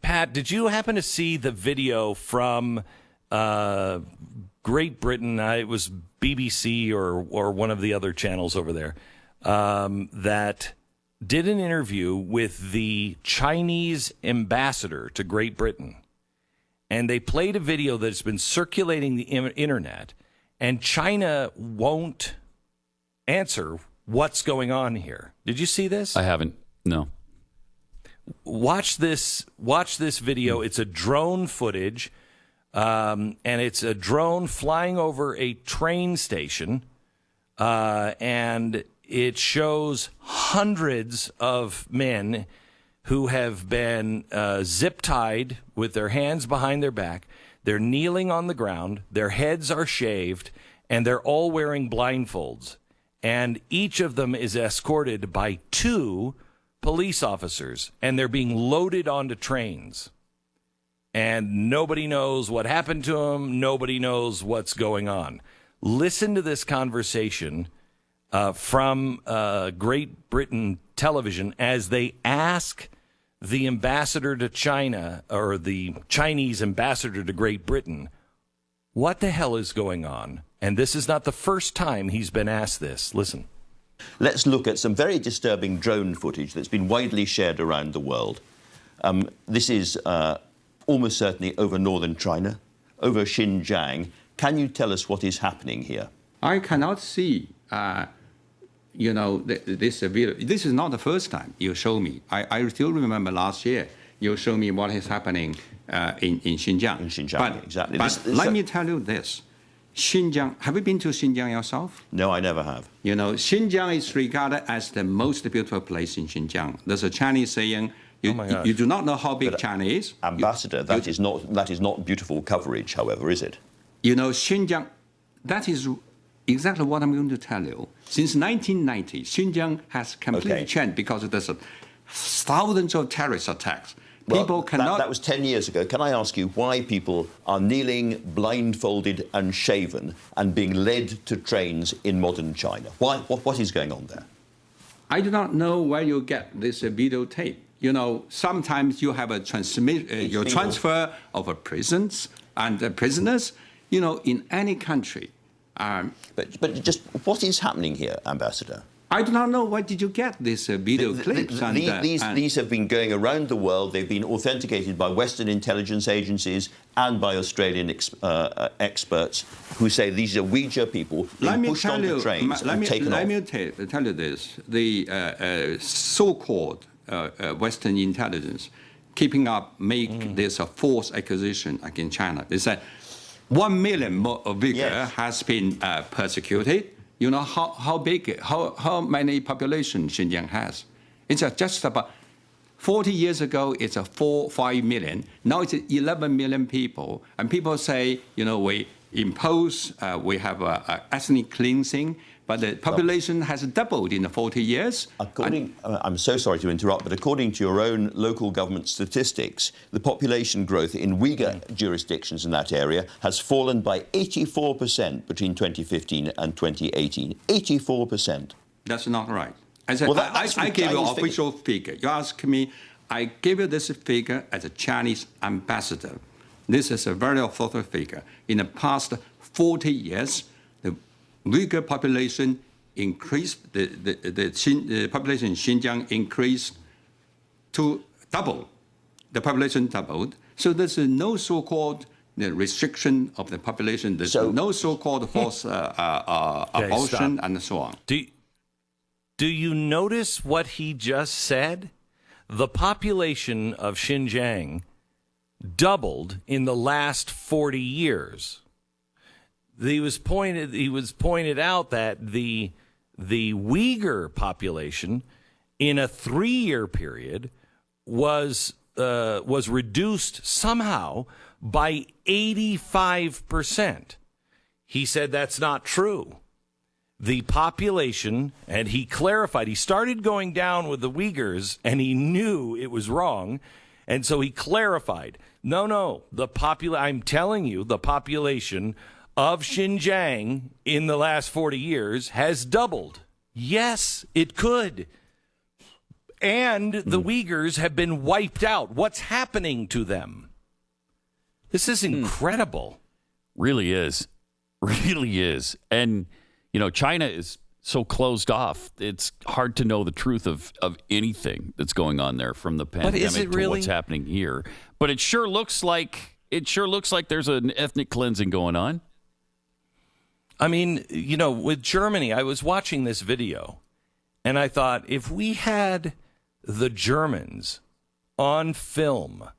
Pat, did you happen to see the video from Great Britain? It was BBC or one of the other channels over there that did an interview with the Chinese ambassador to Great Britain. And they played a video that's been circulating the internet, and China won't answer what's going on here. Did you see this? I haven't. No. Watch this video. It's a drone footage, and it's a drone flying over a train station, and it shows hundreds of men who have been zip-tied with their hands behind their back. They're kneeling on the ground. Their heads are shaved, and they're all wearing blindfolds. And each of them is escorted by 2 police officers, and they're being loaded onto trains. And nobody knows what happened to them. Nobody knows what's going on. Listen to this conversation from Great Britain television as they ask the ambassador to China, or the Chinese ambassador to Great Britain, what the hell is going on? And this is not the first time he's been asked this. Listen. Let's look at some very disturbing drone footage that's been widely shared around the world. This is almost certainly over northern China, over Xinjiang. Can you tell us what is happening here? I cannot see, this video. This is not the first time you show me. I still remember last year you showed me what is happening in Xinjiang. In Xinjiang, exactly. But let me tell you this. Xinjiang, have you been to Xinjiang yourself? No, I never have. Xinjiang is regarded as the most beautiful place in Xinjiang. There's a Chinese saying, you do not know how big China is. Ambassador, that is not beautiful coverage, however, is it? Xinjiang, that is exactly what I'm going to tell you. Since 1990, Xinjiang has completely changed because there's thousands of terrorist attacks. People cannot... That was 10 years ago. Can I ask you why people are kneeling, blindfolded and shaven and being led to trains in modern China? Why? What is going on there? I do not know where you get this videotape. Sometimes you have a transfer of prisons and prisoners, in any country. But just what is happening here, Ambassador? I do not know where did you get these video clips. These have been going around the world. They've been authenticated by Western intelligence agencies and by Australian experts who say these are Uighur people being pushed onto trains and taken off. Let me tell you this. The so-called Western intelligence keeping up make this a false accusation against China. They said 1 million Uighur has been persecuted. You know how big, how many population Xinjiang has? It's just about 40 years ago. It's 4-5 million. Now it's 11 million people, and people say, we impose, we have ethnic cleansing, but the population has doubled in the 40 years. I'm so sorry to interrupt, but according to your own local government statistics, the population growth in Uyghur jurisdictions in that area has fallen by 84% between 2015 and 2018. 84%. That's not right. I gave you an official figure. You ask me, I gave you this figure as a Chinese ambassador. This is a very authoritative figure. In the past 40 years, the Uyghur population increased, the population in Xinjiang increased to double. The population doubled. So there's no so-called restriction of the population. There's no so-called forced abortion and so on. Do you notice what he just said? The population of Xinjiang doubled in the last 40 years. He was pointed out that the Uyghur population in a 3-year period was reduced somehow by 85%. He said that's not true. The population, and he clarified, he started going down with the Uyghurs, and he knew it was wrong, and so he clarified, no, I'm telling you, the population of Xinjiang in the last 40 years has doubled. Yes, it could. and the Uyghurs have been wiped out. What's happening to them? This is incredible. Really is. Really is. And, China is so closed off. It's hard to know the truth of anything that's going on there, from the pandemic to what's happening here. But it sure looks like there's an ethnic cleansing going on. I mean, with Germany, I was watching this video, and I thought, if we had the Germans on film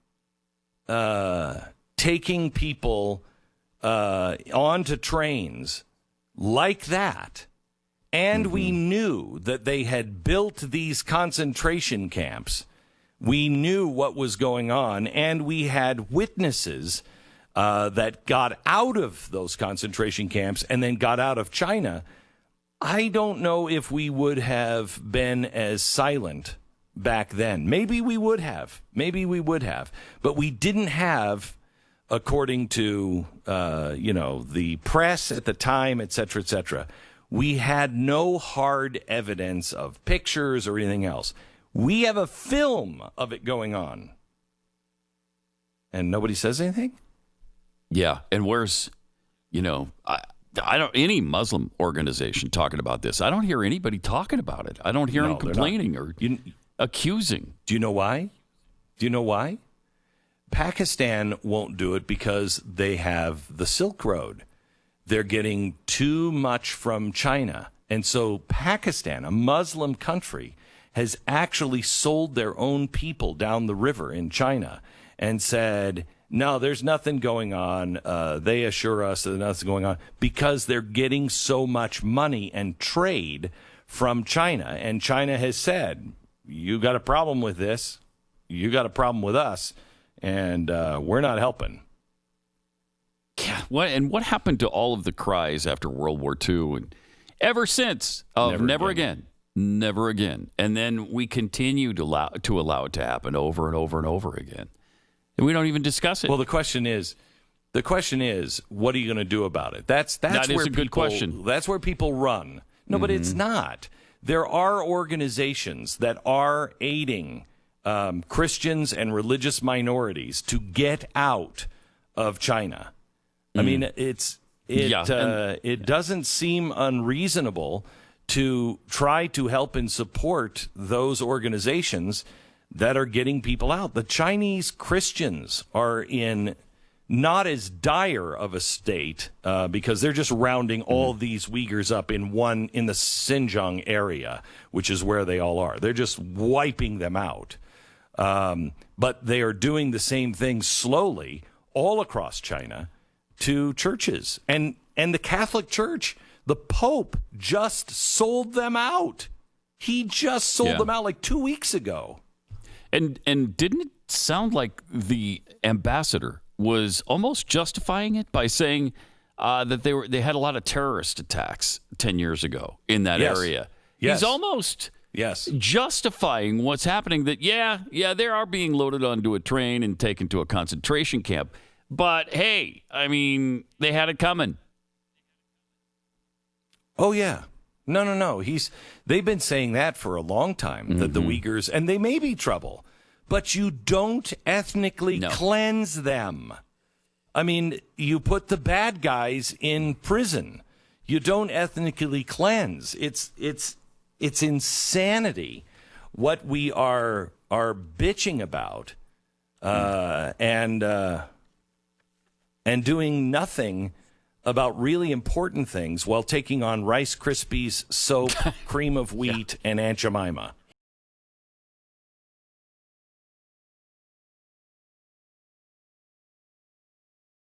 taking people onto trains like that, and we knew that they had built these concentration camps, we knew what was going on, and we had witnesses that got out of those concentration camps and then got out of China, I don't know if we would have been as silent back then. Maybe we would have. But we didn't have, according to, the press at the time, et cetera, we had no hard evidence of pictures or anything else. We have a film of it going on. And nobody says anything? Yeah, and where's, I don't, any Muslim organization talking about this. I don't hear anybody talking about it. I don't hear them complaining or accusing. Do you know why? Pakistan won't do it because they have the Silk Road. They're getting too much from China. And so Pakistan, a Muslim country, has actually sold their own people down the river in China and said, no, there's nothing going on. They assure us that nothing's going on because they're getting so much money and trade from China. And China has said, you got a problem with this. You got a problem with us. And we're not helping. Yeah. What happened to all of the cries after World War II and ever since of never again. And then we continue to allow it to happen over and over and over again. And we don't even discuss it. Well, the question is, what are you going to do about it? That is a good question. That's where people run. No, but it's not. There are organizations that are aiding Christians and religious minorities to get out of China. I mean, it doesn't seem unreasonable to try to help and support those organizations that are getting people out. The Chinese Christians are in not as dire of a state because they're just rounding all these Uyghurs up in the Xinjiang area, which is where they all are. They're just wiping them out. But they are doing the same thing slowly all across China to churches. And the Catholic Church, the Pope just sold them out. He just sold them out like 2 weeks ago. And didn't it sound like the ambassador was almost justifying it by saying that they had a lot of terrorist attacks 10 years ago in that area? Yes. He's almost justifying what's happening, that, they are being loaded onto a train and taken to a concentration camp. But, hey, I mean, they had it coming. Oh, yeah. No. They've been saying that for a long time, that the Uyghurs, and they may be trouble, but you don't ethnically cleanse them. I mean, you put the bad guys in prison. You don't ethnically cleanse. It's insanity what we are bitching about, and doing nothing about really important things while taking on Rice Krispies, soap, cream of wheat, and Aunt Jemima.